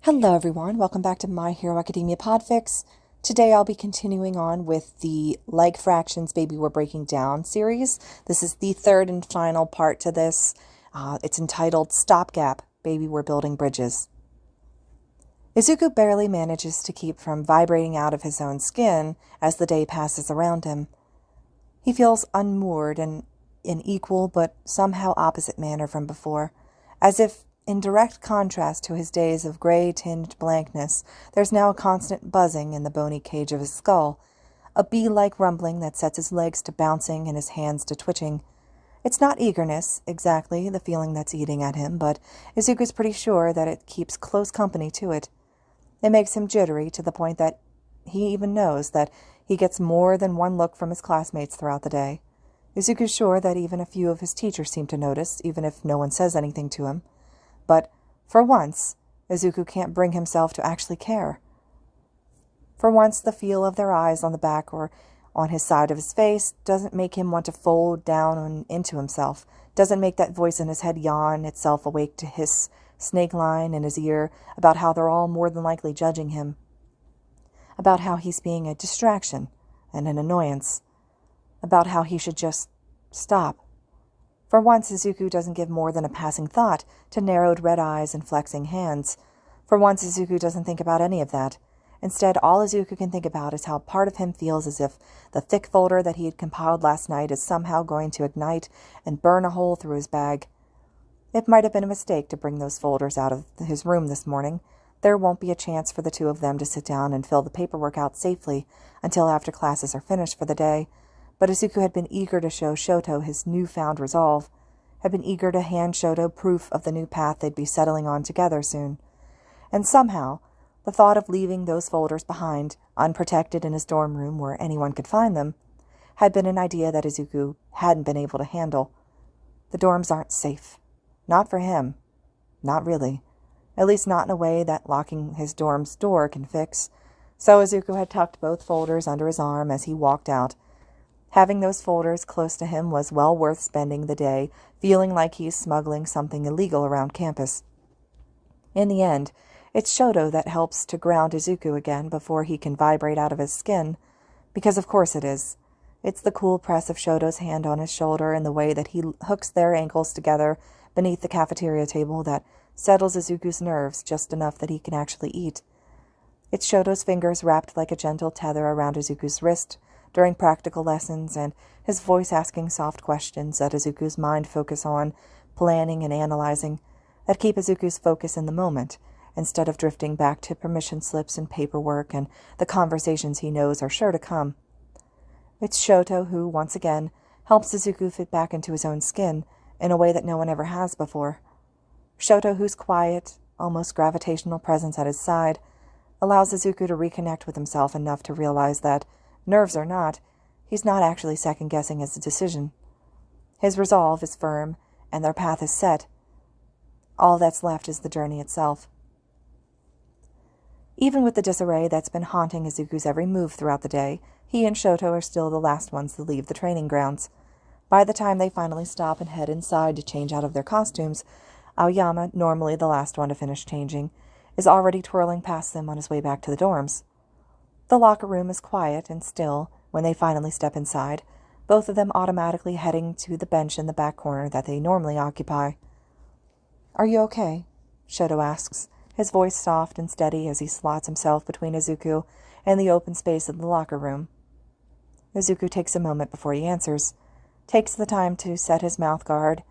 Hello everyone, welcome back to My Hero Academia Podfic. Today I'll be continuing on with the Like Fractions Baby We're Breaking Down series. This is the third and final part to this. It's entitled Stopgap, Baby We're Building Bridges. Izuku barely manages to keep from vibrating out of his own skin as the day passes around him. He feels unmoored in an equal but somehow opposite manner from before, as if in direct contrast to his days of gray-tinged blankness, there's now a constant buzzing in the bony cage of his skull, a bee-like rumbling that sets his legs to bouncing and his hands to twitching. It's not eagerness, exactly, the feeling that's eating at him, but Izuku's pretty sure that it keeps close company to it. It makes him jittery to the point that he even knows that he gets more than one look from his classmates throughout the day. Izuku's sure that even a few of his teachers seem to notice, even if no one says anything to him. But, for once, Izuku can't bring himself to actually care. For once, the feel of their eyes on the back or on his side of his face doesn't make him want to fold down into himself, doesn't make that voice in his head yawn itself awake to hiss snake line in his ear about how they're all more than likely judging him, about how he's being a distraction and an annoyance, about how he should just stop. For once, Izuku doesn't give more than a passing thought to narrowed red eyes and flexing hands. For once, Izuku doesn't think about any of that. Instead, all Izuku can think about is how part of him feels as if the thick folder that he had compiled last night is somehow going to ignite and burn a hole through his bag. It might have been a mistake to bring those folders out of his room this morning. There won't be a chance for the two of them to sit down and fill the paperwork out safely until after classes are finished for the day. But Izuku had been eager to show Shoto his newfound resolve, had been eager to hand Shoto proof of the new path they'd be settling on together soon. And somehow, the thought of leaving those folders behind, unprotected in his dorm room where anyone could find them, had been an idea that Izuku hadn't been able to handle. The dorms aren't safe. Not for him. Not really. At least not in a way that locking his dorm's door can fix. So Izuku had tucked both folders under his arm as he walked out. Having those folders close to him was well worth spending the day feeling like he's smuggling something illegal around campus. In the end, it's Shoto that helps to ground Izuku again before he can vibrate out of his skin, because of course it is. It's the cool press of Shoto's hand on his shoulder and the way that he hooks their ankles together beneath the cafeteria table that settles Izuku's nerves just enough that he can actually eat. It's Shoto's fingers wrapped like a gentle tether around Izuku's wrist during practical lessons, and his voice asking soft questions that Izuku's mind focus on, planning and analyzing, that keep Izuku's focus in the moment, instead of drifting back to permission slips and paperwork and the conversations he knows are sure to come. It's Shoto who, once again, helps Izuku fit back into his own skin in a way that no one ever has before. Shoto whose quiet, almost gravitational presence at his side allows Izuku to reconnect with himself enough to realize that, nerves or not, he's not actually second-guessing his decision. His resolve is firm, and their path is set. All that's left is the journey itself. Even with the disarray that's been haunting Izuku's every move throughout the day, he and Shoto are still the last ones to leave the training grounds. By the time they finally stop and head inside to change out of their costumes, Aoyama, normally the last one to finish changing, is already twirling past them on his way back to the dorms. The locker room is quiet and still when they finally step inside, both of them automatically heading to the bench in the back corner that they normally occupy. "Are you okay?" Shoto asks, his voice soft and steady as he slots himself between Izuku and the open space of the locker room. Izuku takes a moment before he answers, takes the time to set his mouth guard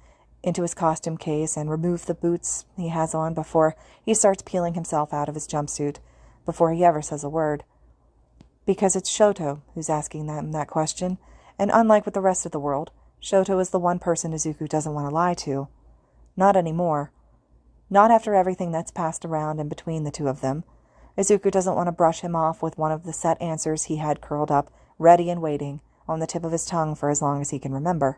into his costume case and remove the boots he has on before he starts peeling himself out of his jumpsuit, before he ever says a word. Because it's Shoto who's asking them that question, and unlike with the rest of the world, Shoto is the one person Izuku doesn't want to lie to. Not anymore. Not after everything that's passed around in between the two of them. Izuku doesn't want to brush him off with one of the set answers he had curled up, ready and waiting, on the tip of his tongue for as long as he can remember.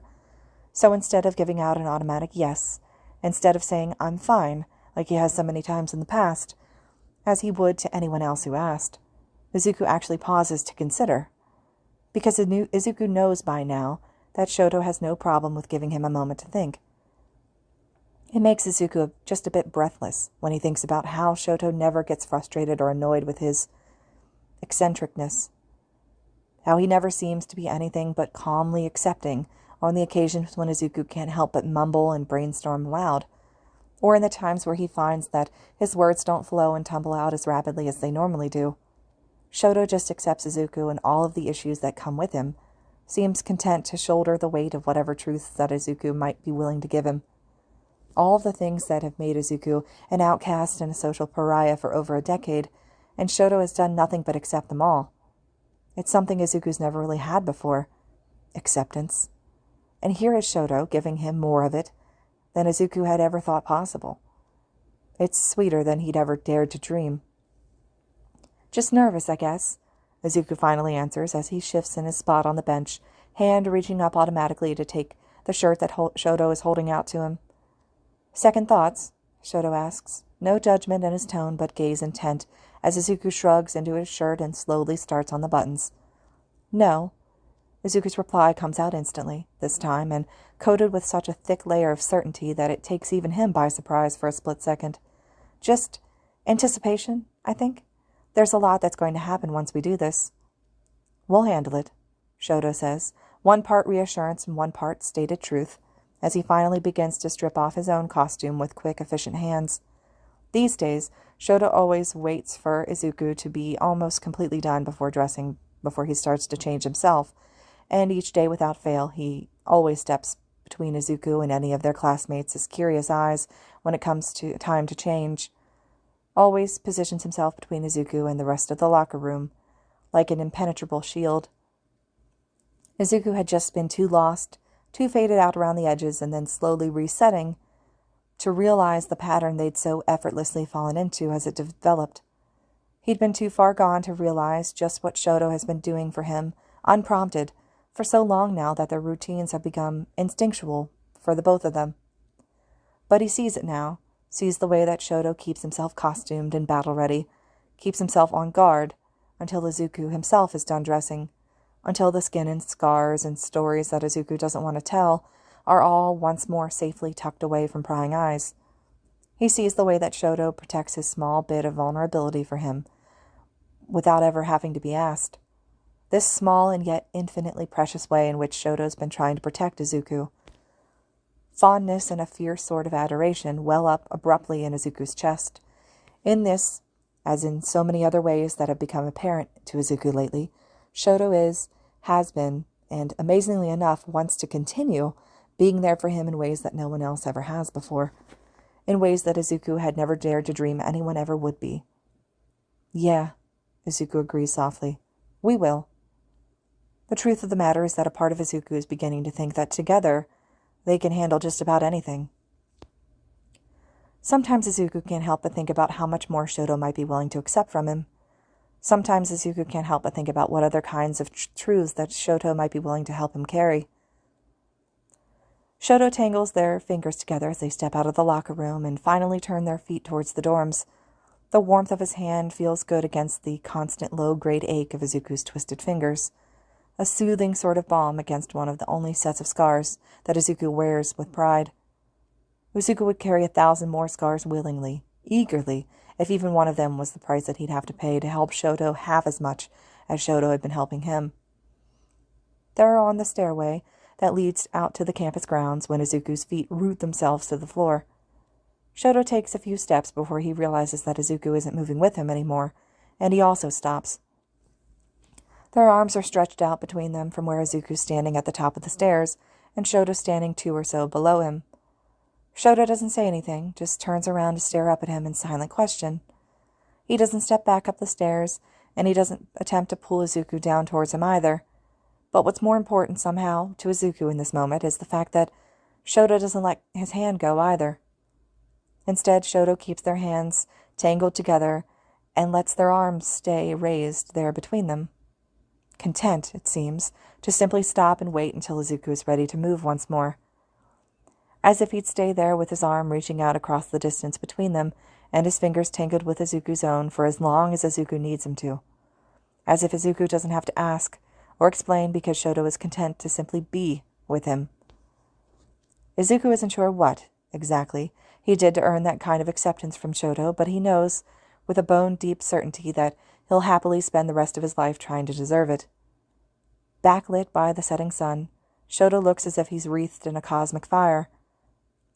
So instead of giving out an automatic yes, instead of saying, "I'm fine," like he has so many times in the past, as he would to anyone else who asked, Izuku actually pauses to consider, because Izuku knows by now that Shoto has no problem with giving him a moment to think. It makes Izuku just a bit breathless when he thinks about how Shoto never gets frustrated or annoyed with his eccentricness, how he never seems to be anything but calmly accepting on the occasions when Izuku can't help but mumble and brainstorm aloud, or in the times where he finds that his words don't flow and tumble out as rapidly as they normally do. Shoto just accepts Izuku and all of the issues that come with him, seems content to shoulder the weight of whatever truths that Izuku might be willing to give him. All of the things that have made Izuku an outcast and a social pariah for over a decade, and Shoto has done nothing but accept them all. It's something Izuku's never really had before. Acceptance. And here is Shoto giving him more of it than Izuku had ever thought possible. It's sweeter than he'd ever dared to dream. Just nervous, I guess, Izuku finally answers as he shifts in his spot on the bench, hand reaching up automatically to take the shirt that Shoto is holding out to him. Second thoughts? Shoto asks, no judgment in his tone but gaze intent as Izuku shrugs into his shirt and slowly starts on the buttons. No. Izuku's reply comes out instantly, this time, and coated with such a thick layer of certainty that it takes even him by surprise for a split second. Just anticipation, I think. There's a lot that's going to happen once we do this. We'll handle it, Shoto says, one part reassurance and one part stated truth, as he finally begins to strip off his own costume with quick, efficient hands. These days, Shoto always waits for Izuku to be almost completely done before dressing, before he starts to change himself, and each day without fail he always steps between Izuku and any of their classmates' curious eyes when it comes to time to change. Always positions himself between Izuku and the rest of the locker room, like an impenetrable shield. Izuku had just been too lost, too faded out around the edges, and then slowly resetting to realize the pattern they'd so effortlessly fallen into as it developed. He'd been too far gone to realize just what Shoto has been doing for him, unprompted, for so long now that their routines have become instinctual for the both of them. But he sees it now, sees the way that Shoto keeps himself costumed and battle-ready, keeps himself on guard, until Izuku himself is done dressing, until the skin and scars and stories that Izuku doesn't want to tell are all once more safely tucked away from prying eyes. He sees the way that Shoto protects his small bit of vulnerability for him, without ever having to be asked. This small and yet infinitely precious way in which Shoto's been trying to protect Izuku. Fondness and a fierce sort of adoration well up abruptly in Izuku's chest. In this, as in so many other ways that have become apparent to Izuku lately, Shoto has been, and amazingly enough wants to continue, being there for him in ways that no one else ever has before, in ways that Izuku had never dared to dream anyone ever would be. Yeah, Izuku agrees softly. We will. The truth of the matter is that a part of Izuku is beginning to think that together they can handle just about anything. Sometimes Izuku can't help but think about how much more Shoto might be willing to accept from him. Sometimes Izuku can't help but think about what other kinds of truths that Shoto might be willing to help him carry. Shoto tangles their fingers together as they step out of the locker room and finally turn their feet towards the dorms. The warmth of his hand feels good against the constant low-grade ache of Izuku's twisted fingers, a soothing sort of balm against one of the only sets of scars that Izuku wears with pride. Izuku would carry 1,000 more scars willingly, eagerly, if even one of them was the price that he'd have to pay to help Shoto half as much as Shoto had been helping him. They're on the stairway that leads out to the campus grounds when Izuku's feet root themselves to the floor. Shoto takes a few steps before he realizes that Izuku isn't moving with him anymore, and he also stops. Their arms are stretched out between them from where Izuku's standing at the top of the stairs, and Shoto's standing 2 or so below him. Shoto doesn't say anything, just turns around to stare up at him in silent question. He doesn't step back up the stairs, and he doesn't attempt to pull Izuku down towards him either. But what's more important somehow to Izuku in this moment is the fact that Shoto doesn't let his hand go either. Instead, Shoto keeps their hands tangled together and lets their arms stay raised there between them. Content, it seems, to simply stop and wait until Izuku is ready to move once more. As if he'd stay there with his arm reaching out across the distance between them and his fingers tangled with Izuku's own for as long as Izuku needs him to. As if Izuku doesn't have to ask or explain because Shoto is content to simply be with him. Izuku isn't sure what, exactly, He did to earn that kind of acceptance from Shoto, but he knows with a bone-deep certainty that he'll happily spend the rest of his life trying to deserve it. Backlit by the setting sun, Shoto looks as if he's wreathed in a cosmic fire.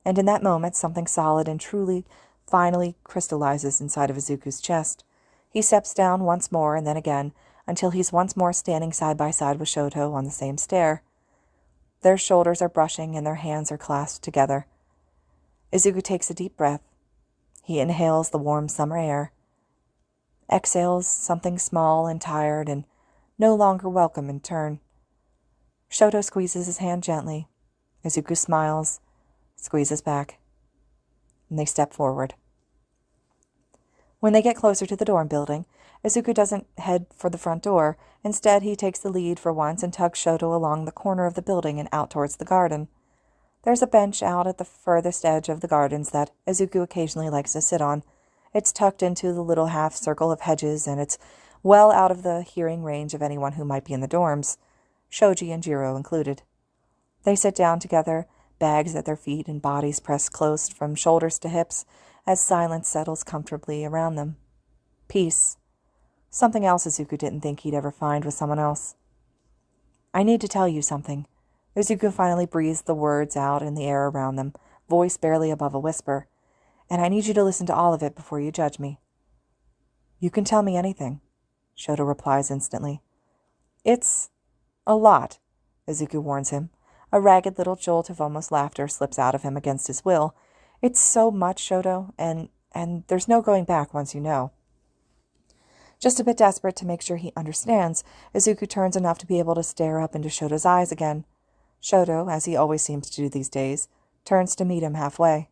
And in that moment, something solid and truly, finally crystallizes inside of Izuku's chest. He steps down once more and then again, until he's once more standing side by side with Shoto on the same stair. Their shoulders are brushing and their hands are clasped together. Izuku takes a deep breath. He inhales the warm summer air. Exhales something small and tired and no longer welcome in turn. Shoto squeezes his hand gently. Izuku smiles, squeezes back, and they step forward. When they get closer to the dorm building, Izuku doesn't head for the front door. Instead, he takes the lead for once and tugs Shoto along the corner of the building and out towards the garden. There's a bench out at the furthest edge of the gardens that Izuku occasionally likes to sit on. It's tucked into the little half-circle of hedges, and it's well out of the hearing range of anyone who might be in the dorms, Shoji and Jiro included. They sit down together, bags at their feet and bodies pressed close from shoulders to hips, as silence settles comfortably around them. Peace. Something else Izuku didn't think he'd ever find with someone else. "I need to tell you something." Izuku finally breathes the words out in the air around them, voice barely above a whisper. "And I need you to listen to all of it before you judge me." "You can tell me anything," Shoto replies instantly. "It's a lot," Izuku warns him. A ragged little jolt of almost laughter slips out of him against his will. "It's so much, Shoto, and there's no going back once you know." Just a bit desperate to make sure he understands, Izuku turns enough to be able to stare up into Shoto's eyes again. Shoto, as he always seems to do these days, turns to meet him halfway.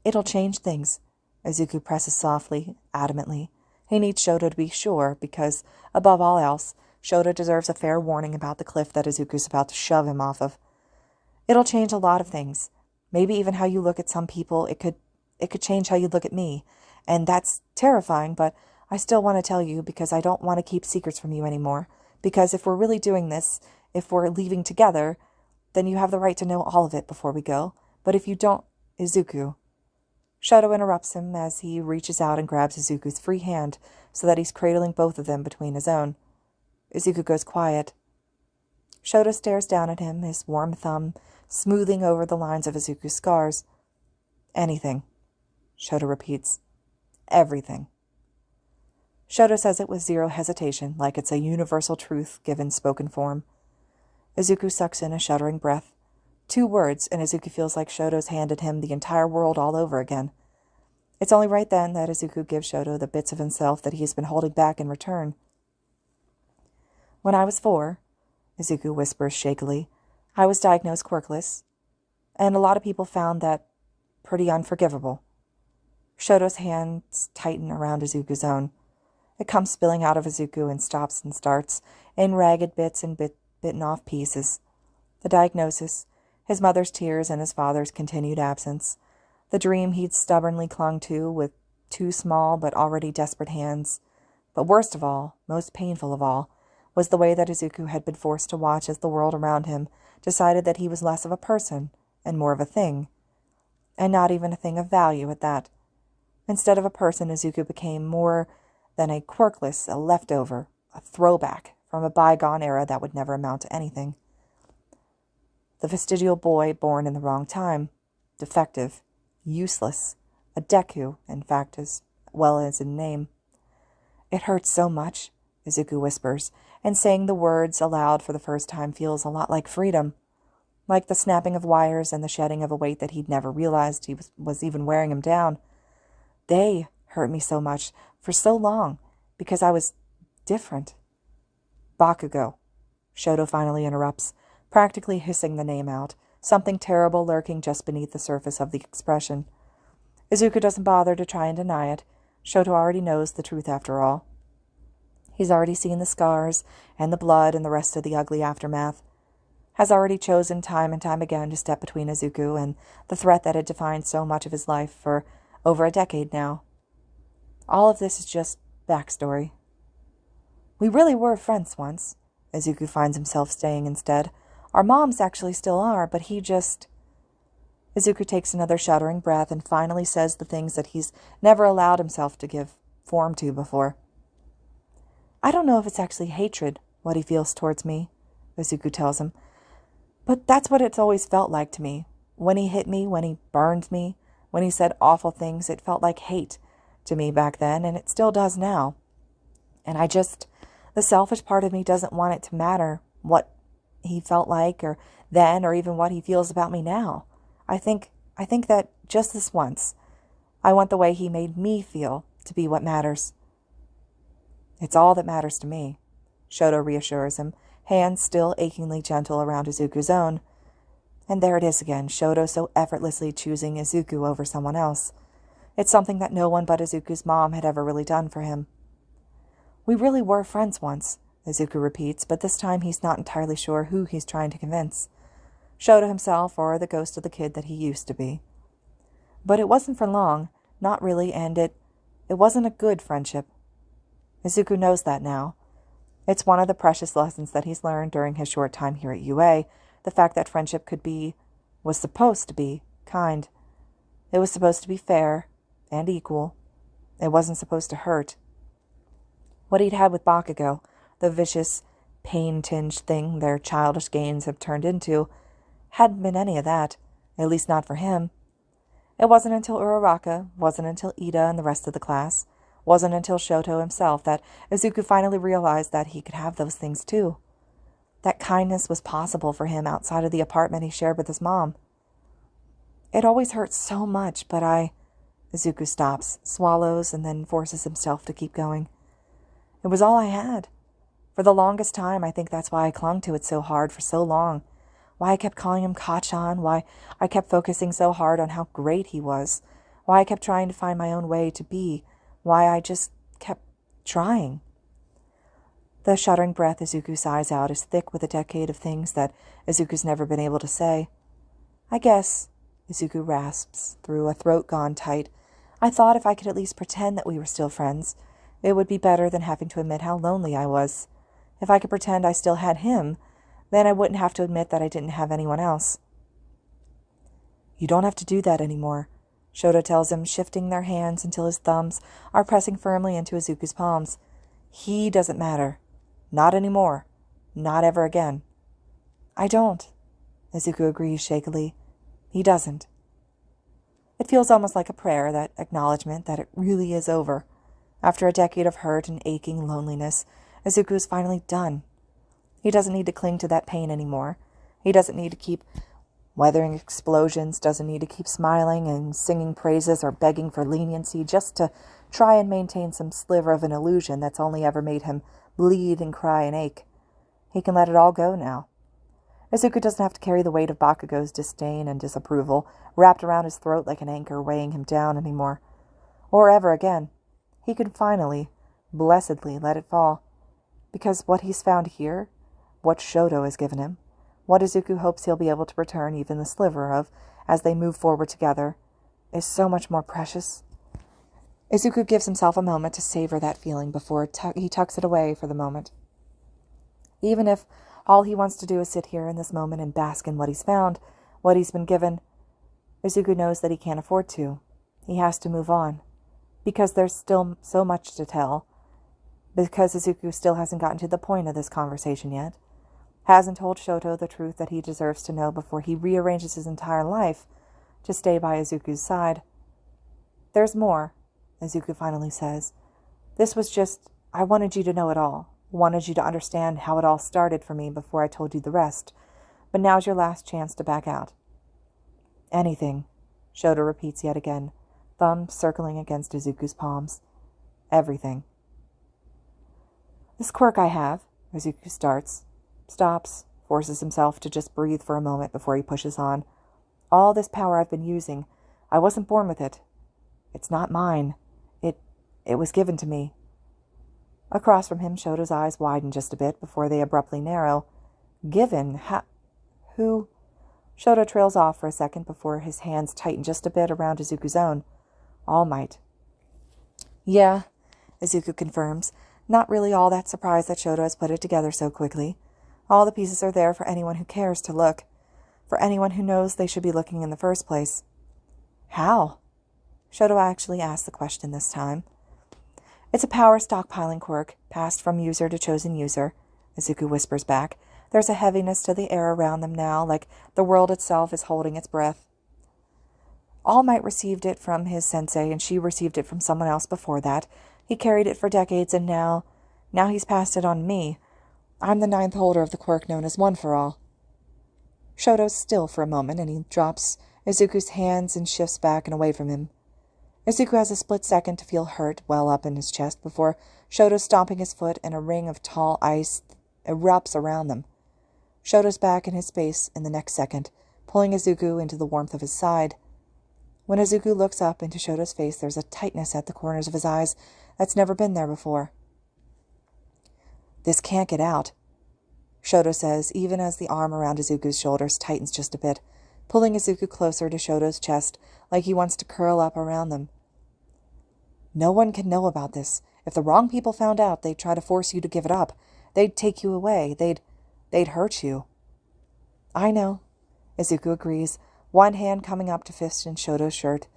"It'll change things," Izuku presses softly, adamantly. He needs Shoto to be sure, because, above all else, Shoto deserves a fair warning about the cliff that Izuku's about to shove him off of. "It'll change a lot of things. Maybe even how you look at some people. It could change how you look at me. And that's terrifying, but I still want to tell you because I don't want to keep secrets from you anymore. Because if we're really doing this, if we're leaving together, then you have the right to know all of it before we go. But if you don't, Izuku." Shoto interrupts him as he reaches out and grabs Izuku's free hand so that he's cradling both of them between his own. Izuku goes quiet. Shoto stares down at him, his warm thumb smoothing over the lines of Izuku's scars. "Anything," Shoto repeats. "Everything." Shoto says it with zero hesitation, like it's a universal truth given spoken form. Izuku sucks in a shuddering breath. 2 words, and Izuku feels like Shoto's handed him the entire world all over again. It's only right then that Izuku gives Shoto the bits of himself that he's been holding back in return. "When I was 4, Izuku whispers shakily, "I was diagnosed quirkless, and a lot of people found that pretty unforgivable." Shoto's hands tighten around Izuku's own. It comes spilling out of Izuku and stops and starts, in ragged bits and bitten off pieces. The diagnosis, his mother's tears and his father's continued absence, the dream he'd stubbornly clung to with 2 small but already desperate hands. But worst of all, most painful of all, was the way that Izuku had been forced to watch as the world around him decided that he was less of a person and more of a thing. And not even a thing of value at that. Instead of a person, Izuku became more than a quirkless, a leftover, a throwback from a bygone era that would never amount to anything. The vestigial boy born in the wrong time, defective, useless, a Deku, in fact, as well as in name. "It hurts so much," Izuku whispers, and saying the words aloud for the first time feels a lot like freedom, like the snapping of wires and the shedding of a weight that he'd never realized he was even wearing him down. "They hurt me so much, for so long, because I was different." "Bakugo," Shoto finally interrupts, practically hissing the name out, something terrible lurking just beneath the surface of the expression. Izuku doesn't bother to try and deny it. Shoto already knows the truth after all. He's already seen the scars and the blood and the rest of the ugly aftermath. Has already chosen time and time again to step between Izuku and the threat that had defined so much of his life for over a decade now. All of this is just backstory. "We really were friends once," Izuku finds himself saying instead. "Our moms actually still are, but he just..." Izuku takes another shuddering breath and finally says the things that he's never allowed himself to give form to before. I don't know if it's actually hatred, what he feels towards me, Izuku tells him, but that's what it's always felt like to me. When he hit me, when he burned me, when he said awful things, it felt like hate to me back then, and it still does now. And the selfish part of me doesn't want it to matter what he felt like or then, or even what he feels about me now. I think that just this once, I want the way he made me feel to be what matters. It's all that matters to me, Shoto reassures him, hands still achingly gentle around Izuku's own. And there it is again, Shoto so effortlessly choosing Izuku over someone else. It's something that no one but Izuku's mom had ever really done for him. We really were friends once, Izuku repeats, but this time he's not entirely sure who he's trying to convince. Shoto himself or the ghost of the kid that he used to be. But it wasn't for long, not really, and it wasn't a good friendship. Izuku knows that now. It's one of the precious lessons that he's learned during his short time here at UA, the fact that friendship was supposed to be, kind. It was supposed to be fair and equal. It wasn't supposed to hurt. What he'd had with Bakugo, the vicious, pain-tinged thing their childish games have turned into, hadn't been any of that, at least not for him. It wasn't until Uraraka, wasn't until Ida and the rest of the class, wasn't until Shoto himself that Izuku finally realized that he could have those things too. That kindness was possible for him outside of the apartment he shared with his mom. It always hurts so much, but Izuku stops, swallows, and then forces himself to keep going. It was all I had. For the longest time, I think that's why I clung to it so hard for so long. Why I kept calling him Kachan, why I kept focusing so hard on how great he was, why I kept trying to find my own way to be, why I just kept trying. The shuddering breath Izuku sighs out is thick with a decade of things that Izuku's never been able to say. I guess, Izuku rasps through a throat gone tight, I thought if I could at least pretend that we were still friends, it would be better than having to admit how lonely I was. If I could pretend I still had him, then I wouldn't have to admit that I didn't have anyone else. You don't have to do that anymore, Shoto tells him, shifting their hands until his thumbs are pressing firmly into Izuku's palms. He doesn't matter. Not anymore. Not ever again. I don't, Izuku agrees shakily. He doesn't. It feels almost like a prayer, that acknowledgement that it really is over. After a decade of hurt and aching loneliness, Izuku is finally done. He doesn't need to cling to that pain anymore. He doesn't need to keep weathering explosions, doesn't need to keep smiling and singing praises or begging for leniency just to try and maintain some sliver of an illusion that's only ever made him bleed and cry and ache. He can let it all go now. Izuku doesn't have to carry the weight of Bakugo's disdain and disapproval wrapped around his throat like an anchor weighing him down anymore. Or ever again. He can finally, blessedly let it fall. Because what he's found here, what Shoto has given him, what Izuku hopes he'll be able to return even the sliver of as they move forward together, is so much more precious. Izuku gives himself a moment to savor that feeling before he tucks it away for the moment. Even if all he wants to do is sit here in this moment and bask in what he's found, what he's been given, Izuku knows that he can't afford to. He has to move on. Because there's still so much to tell. Because Izuku still hasn't gotten to the point of this conversation yet. Hasn't told Shoto the truth that he deserves to know before he rearranges his entire life to stay by Izuku's side. There's more, Izuku finally says. This was just, I wanted you to know it all. Wanted you to understand how it all started for me before I told you the rest. But now's your last chance to back out. Anything, Shoto repeats yet again, thumb circling against Izuku's palms. Everything. This quirk I have, Izuku stops, forces himself to just breathe for a moment before he pushes on. All this power I've been using, I wasn't born with it. It's not mine. It was given to me. Across from him, Shoto's eyes widen just a bit before they abruptly narrow. Given? Who? Shoto trails off for a second before his hands tighten just a bit around Izuku's own. All Might. Yeah, Izuku confirms, not really all that surprised that Shoto has put it together so quickly. All the pieces are there for anyone who cares to look. For anyone who knows, they should be looking in the first place. How? Shoto actually asked the question this time. It's a power stockpiling quirk, passed from user to chosen user, Izuku whispers back. There's a heaviness to the air around them now, like the world itself is holding its breath. All Might received it from his sensei, and she received it from someone else before that. He carried it for decades, and now he's passed it on to me. I'm the 9th holder of the quirk known as One for All. Shoto's still for a moment, and he drops Izuku's hands and shifts back and away from him. Izuku has a split second to feel hurt well up in his chest before Shoto stomping his foot and a ring of tall ice erupts around them. Shoto's back in his space in the next second, pulling Izuku into the warmth of his side. When Izuku looks up into Shoto's face, there's a tightness at the corners of his eyes that's never been there before. This can't get out, Shoto says, even as the arm around Izuku's shoulders tightens just a bit, pulling Izuku closer to Shoto's chest like he wants to curl up around them. No one can know about this. If the wrong people found out, they'd try to force you to give it up. They'd take you away. They'd hurt you. I know, Izuku agrees, one hand coming up to fist in Shoto's shirt.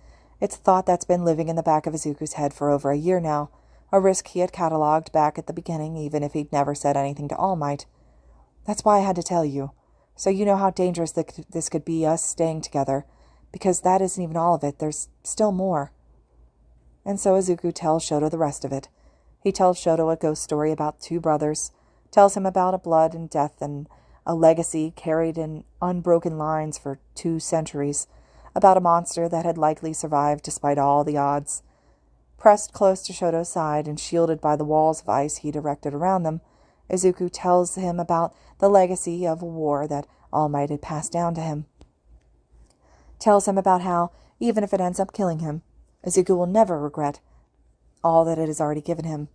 It's a thought that's been living in the back of Izuku's head for over a year now, a risk he had catalogued back at the beginning, even if he'd never said anything to All Might. That's why I had to tell you, so you know how dangerous this could be, us staying together, because that isn't even all of it. There's still more. And so Izuku tells Shoto the rest of it. He tells Shoto a ghost story about 2 brothers, tells him about a blood and death and a legacy carried in unbroken lines for 2 centuries, about a monster that had likely survived despite all the odds. Pressed close to Shoto's side and shielded by the walls of ice he'd erected around them, Izuku tells him about the legacy of a war that All Might had passed down to him. Tells him about how, even if it ends up killing him, Izuku will never regret all that it has already given him.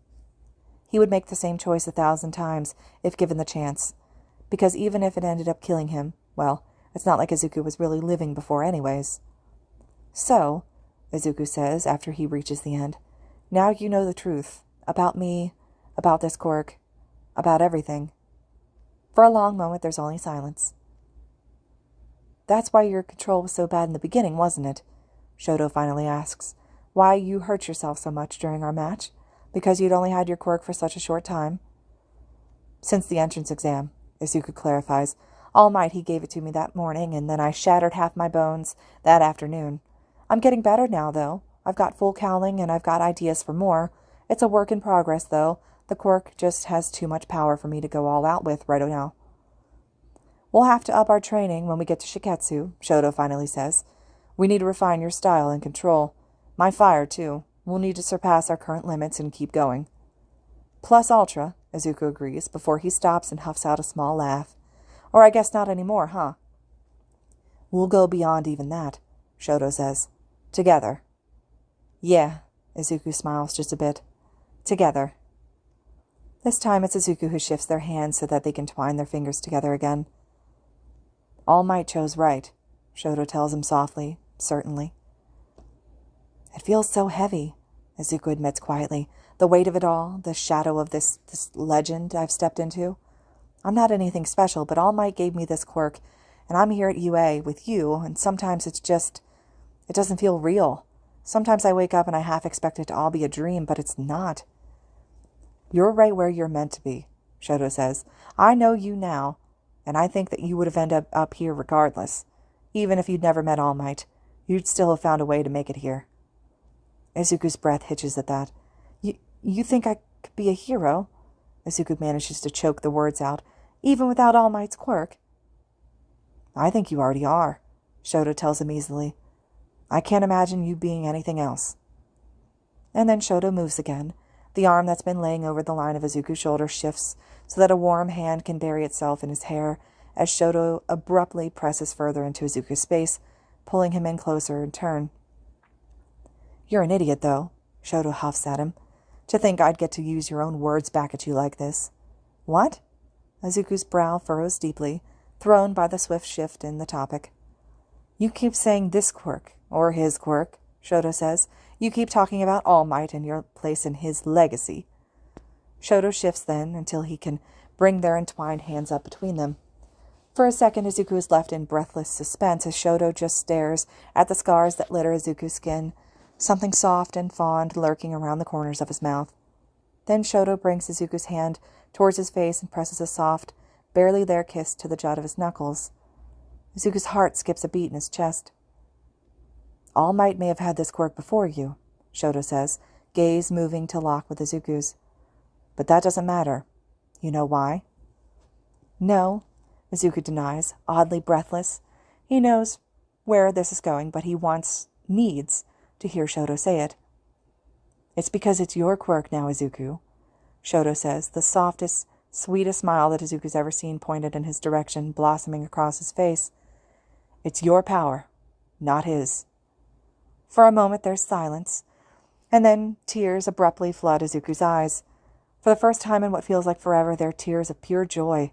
He would make the same choice 1,000 times if given the chance, because even if it ended up killing him, well, it's not like Izuku was really living before anyways. So, Izuku says after he reaches the end, now you know the truth, about me, about this quirk, about everything. For a long moment there's only silence. That's why your control was so bad in the beginning, wasn't it? Shoto finally asks. Why you hurt yourself so much during our match? Because you'd only had your quirk for such a short time? Since the entrance exam, Izuku clarifies. All Might he gave it to me that morning, and then I shattered half my bones that afternoon. I'm getting better now, though. I've got full cowling, and I've got ideas for more. It's a work in progress, though. The quirk just has too much power for me to go all out with right now. We'll have to up our training when we get to Shiketsu, Shoto finally says. We need to refine your style and control. My fire, too. We'll need to surpass our current limits and keep going. Plus ultra, Izuku agrees, before he stops and huffs out a small laugh. Or I guess not anymore, huh? We'll go beyond even that, Shoto says. Together. Yeah, Izuku smiles just a bit. Together. This time it's Izuku who shifts their hands so that they can twine their fingers together again. All Might chose right, Shoto tells him softly, certainly. It feels so heavy, Izuku admits quietly. The weight of it all, the shadow of this legend I've stepped into. I'm not anything special, but All Might gave me this quirk, and I'm here at UA with you, and sometimes it doesn't feel real. Sometimes I wake up and I half expect it to all be a dream, but it's not. You're right where you're meant to be, Shoto says. I know you now, and I think that you would have ended up here regardless. Even if you'd never met All Might, you'd still have found a way to make it here. Izuku's breath hitches at that. You think I could be a hero? Izuku manages to choke the words out, even without All Might's quirk. I think you already are, Shoto tells him easily. I can't imagine you being anything else. And then Shoto moves again. The arm that's been laying over the line of Izuku's shoulder shifts so that a warm hand can bury itself in his hair as Shoto abruptly presses further into Izuku's space, pulling him in closer in turn. You're an idiot, though, Shoto huffs at him. To think I'd get to use your own words back at you like this. What? Izuku's brow furrows deeply, thrown by the swift shift in the topic. You keep saying this quirk, or his quirk, Shoto says. You keep talking about All Might and your place in his legacy. Shoto shifts then until he can bring their entwined hands up between them. For a second, Izuku is left in breathless suspense as Shoto just stares at the scars that litter Izuku's skin, something soft and fond lurking around the corners of his mouth. Then Shoto brings Izuku's hand towards his face and presses a soft, barely there kiss to the jut of his knuckles. Izuku's heart skips a beat in his chest. All Might may have had this quirk before you, Shoto says, gaze moving to lock with Izuku's. But that doesn't matter. You know why? No, Izuku denies, oddly breathless. He knows where this is going, but he needs to hear Shoto say it. It's because it's your quirk now, Izuku, Shoto says, the softest, sweetest smile that Izuku's ever seen pointed in his direction, blossoming across his face. It's your power, not his. For a moment there's silence, and then tears abruptly flood Izuku's eyes. For the first time in what feels like forever, they're tears of pure joy.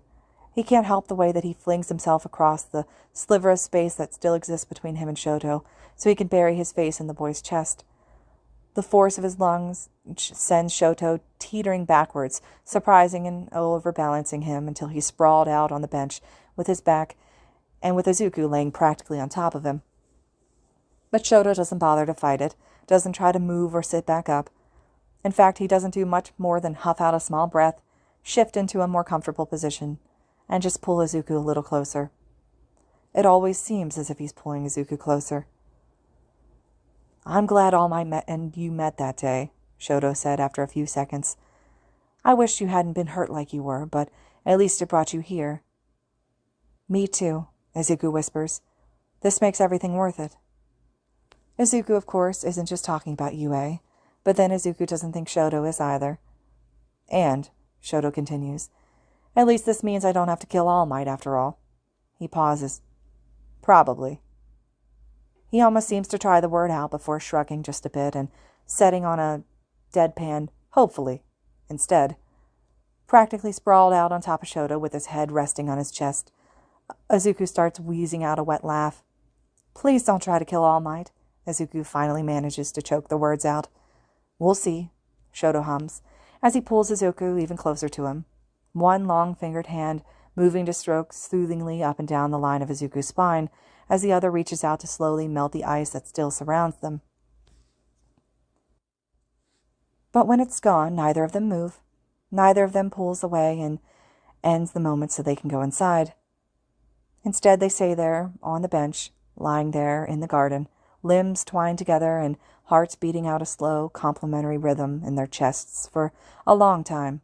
He can't help the way that he flings himself across the sliver of space that still exists between him and Shoto, so he can bury his face in the boy's chest. The force of his lungs sends Shoto teetering backwards, surprising and overbalancing him until he's sprawled out on the bench with his back and with Izuku laying practically on top of him. But Shoto doesn't bother to fight it, doesn't try to move or sit back up. In fact, he doesn't do much more than huff out a small breath, shift into a more comfortable position, and just pull Izuku a little closer. It always seems as if he's pulling Izuku closer. I'm glad All Might and you met that day, Shoto said after a few seconds. I wish you hadn't been hurt like you were, but at least it brought you here. Me too, Izuku whispers. This makes everything worth it. Izuku, of course, isn't just talking about UA, but then Izuku doesn't think Shoto is either. And, Shoto continues, at least this means I don't have to kill All Might after all. He pauses. Probably. He almost seems to try the word out before shrugging just a bit and setting on a deadpan, hopefully, instead. Practically sprawled out on top of Shoto with his head resting on his chest, Izuku starts wheezing out a wet laugh. Please don't try to kill All Might, Izuku finally manages to choke the words out. We'll see, Shoto hums, as he pulls Izuku even closer to him, one long-fingered hand moving to stroke soothingly up and down the line of Izuku's spine, as the other reaches out to slowly melt the ice that still surrounds them. But when it's gone, neither of them move. Neither of them pulls away and ends the moment so they can go inside. Instead, they stay there, on the bench, lying there in the garden, limbs twined together and hearts beating out a slow, complementary rhythm in their chests for a long time.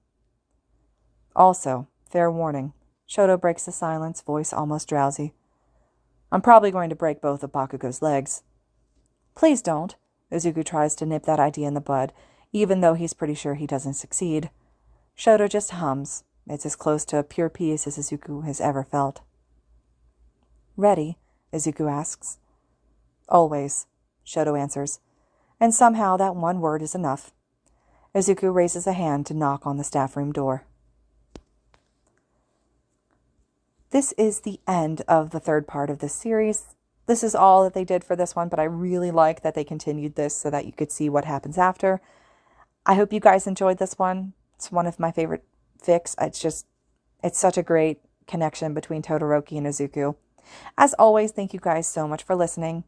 Also, fair warning, Shoto breaks the silence, voice almost drowsy. I'm probably going to break both of Bakugo's legs. Please don't. Izuku tries to nip that idea in the bud, even though he's pretty sure he doesn't succeed. Shoto just hums. It's as close to pure peace as Izuku has ever felt. Ready? Izuku asks. Always, Shoto answers, and somehow that one word is enough. Izuku raises a hand to knock on the staff room door. This is the end of the third part of this series. This is all that they did for this one, but I really like that they continued this so that you could see what happens after. I hope you guys enjoyed this one. It's one of my favorite fics. It's such a great connection between Todoroki and Izuku. As always, thank you guys so much for listening.